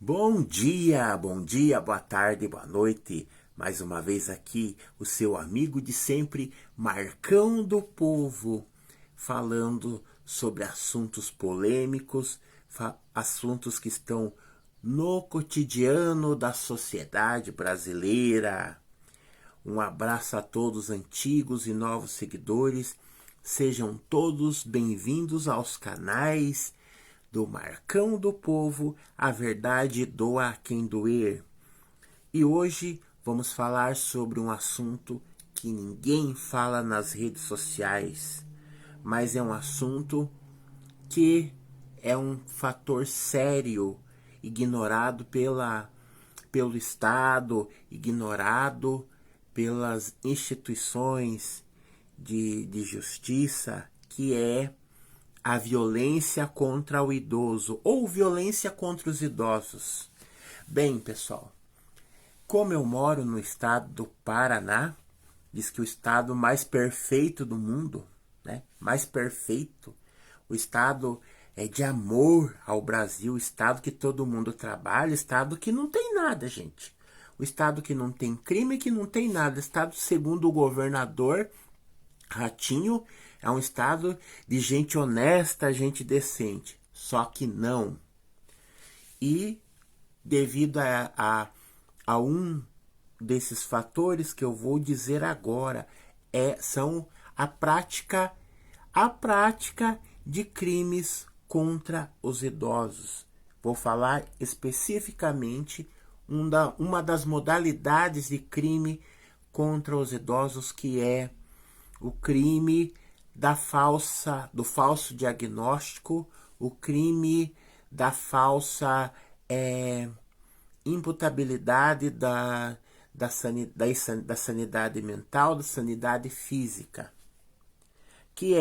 Bom dia, boa tarde, boa noite. Mais uma vez aqui, o seu amigo de sempre, Marcão do Povo, falando sobre assuntos polêmicos, assuntos que estão no cotidiano da sociedade brasileira. Um abraço a todos antigos e novos seguidores. Sejam todos bem-vindos aos canais do Marcão do Povo, a verdade doa a quem doer. E hoje vamos falar sobre um assunto que ninguém fala nas redes sociais, mas é um assunto que é um fator sério, ignorado pelo Estado, ignorado pelas instituições de justiça, que é a violência contra o idoso ou violência contra os idosos. Bem, pessoal, como eu moro no estado do Paraná, diz que o estado mais perfeito do mundo, né? Mais perfeito. O estado é de amor ao Brasil, o estado que todo mundo trabalha, o estado que não tem nada, gente. O estado que não tem crime, que não tem nada. O estado, segundo o governador Ratinho, é um estado de gente honesta, gente decente. Só que não. E devido a um desses fatores que eu vou dizer agora, são a prática de crimes contra os idosos. Vou falar especificamente uma das modalidades de crime contra os idosos, que é o crime do falso diagnóstico, o crime da falsa imputabilidade da sanidade mental, da sanidade física, que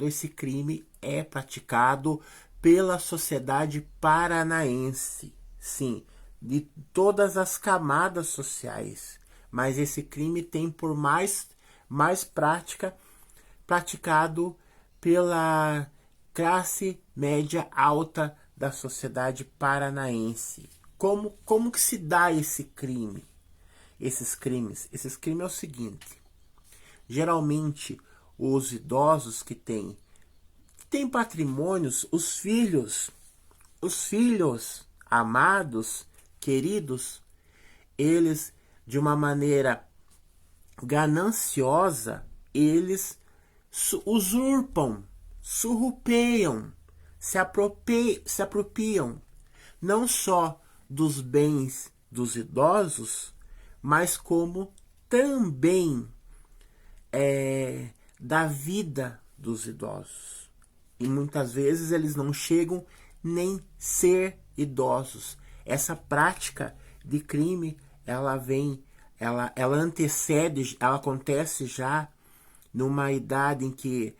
esse crime é praticado pela sociedade paranaense, sim, de todas as camadas sociais, mas esse crime tem por mais praticado pela classe média alta da sociedade paranaense. Como que se dá esse crime? Esses crimes é o seguinte: geralmente os idosos que têm patrimônios, os filhos amados, queridos, eles, de uma maneira gananciosa, eles usurpam, surrupeiam, se apropriam não só dos bens dos idosos, mas como também da vida dos idosos. E muitas vezes eles não chegam nem ser idosos. Essa prática de crime, ela antecede, ela acontece já numa idade em que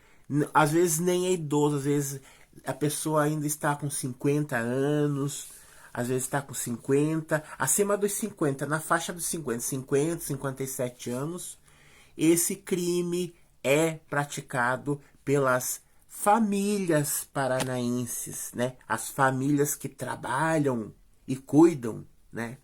às vezes nem é idoso, às vezes a pessoa ainda está com 50 anos, às vezes está com 50, acima dos 50, na faixa dos 50, 57 anos. Esse crime é praticado pelas famílias paranaenses, né? As famílias que trabalham e cuidam, né?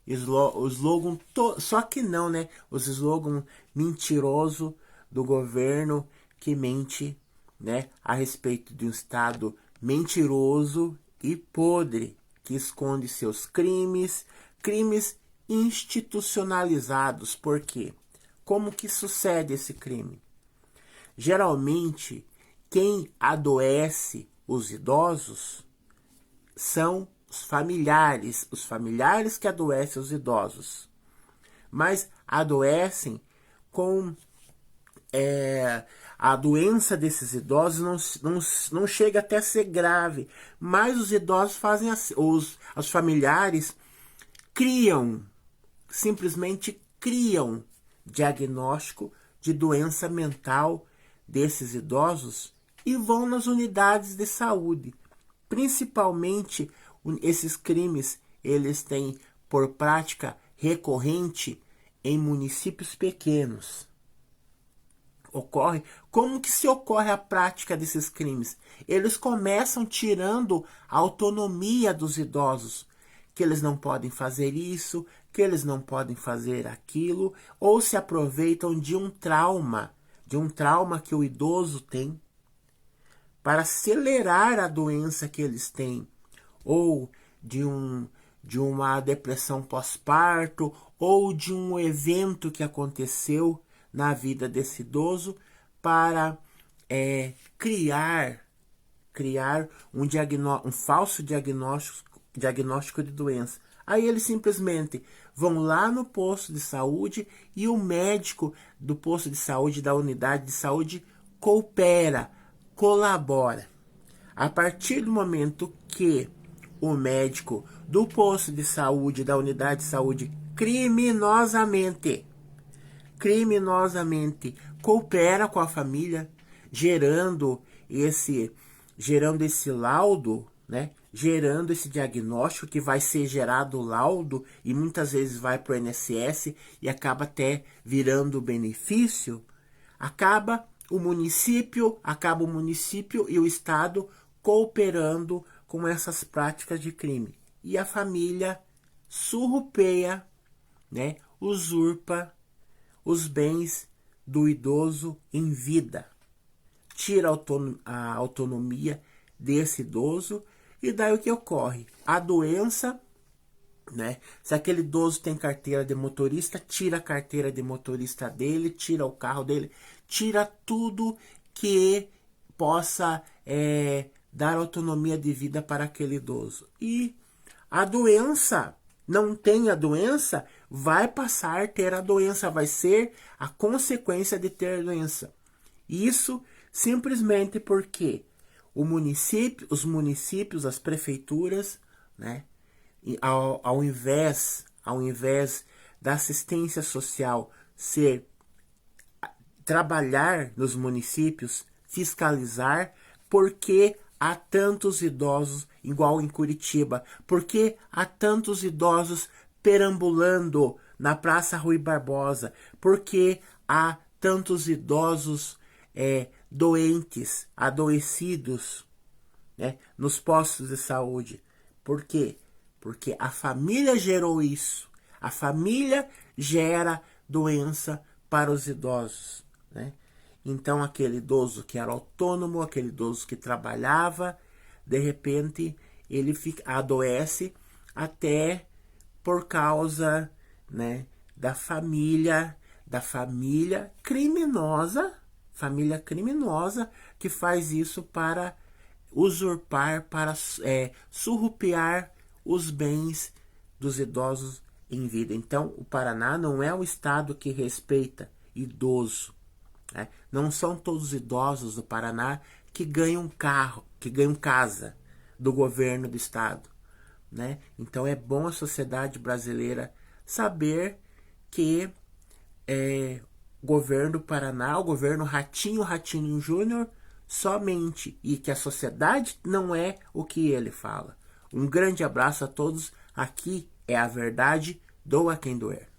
O slogan, só que não, né? Os slogan mentiroso do governo que mente, né, a respeito de um estado mentiroso e podre, que esconde seus crimes institucionalizados. Por quê? Como que sucede esse crime? Geralmente, quem adoece os idosos são os familiares que adoecem os idosos. Mas adoecem com a doença desses idosos não chega até a ser grave, mas os idosos fazem assim, os familiares simplesmente criam diagnóstico de doença mental desses idosos e vão nas unidades de saúde. Principalmente esses crimes, eles têm por prática recorrente em municípios pequenos. ocorre, como que se ocorre a prática desses crimes? Eles começam tirando a autonomia dos idosos, que eles não podem fazer isso, que eles não podem fazer aquilo, ou se aproveitam de um trauma que o idoso tem, para acelerar a doença que eles têm, ou de uma depressão pós-parto, ou de um evento que aconteceu na vida desse idoso, para criar um falso diagnóstico de doença. Aí eles simplesmente vão lá no posto de saúde e o médico do posto de saúde, da unidade de saúde, coopera, colabora. A partir do momento que o médico do posto de saúde, da unidade de saúde, criminosamente coopera com a família, gerando esse laudo, né? Gerando esse diagnóstico, que vai ser gerado o laudo e muitas vezes vai para o INSS e acaba até virando benefício. Acaba o município e o Estado cooperando com essas práticas de crime. E a família surrupeia, né? Usurpa os bens do idoso em vida. Tira a autonomia desse idoso, e daí o que ocorre? A doença, né? Se aquele idoso tem carteira de motorista, tira a carteira de motorista dele, tira o carro dele, tira tudo que possa dar autonomia de vida para aquele idoso. E a doença, não tem a doença, vai passar a ter a doença, vai ser a consequência de ter a doença. Isso simplesmente porque os municípios, as prefeituras, né, ao invés da assistência social trabalhar nos municípios, fiscalizar, porque há tantos idosos, igual em Curitiba, porque há tantos idosos perambulando na Praça Rui Barbosa, porque há tantos idosos doentes, adoecidos, né, nos postos de saúde. Por quê? Porque a família gerou isso. A família gera doença para os idosos, né? Então, aquele idoso que era autônomo, aquele idoso que trabalhava, de repente ele adoece até por causa, né, da família criminosa, que faz isso para usurpar, para surrupiar os bens dos idosos em vida. Então, o Paraná não é um estado que respeita idoso, né? Não são todos os idosos do Paraná que ganham carro, que ganham casa do governo do estado, né? Então é bom a sociedade brasileira saber que o governo do Paraná, o governo Ratinho Júnior, somente, e que a sociedade não é o que ele fala. Um grande abraço a todos. Aqui é a verdade, doa quem doer.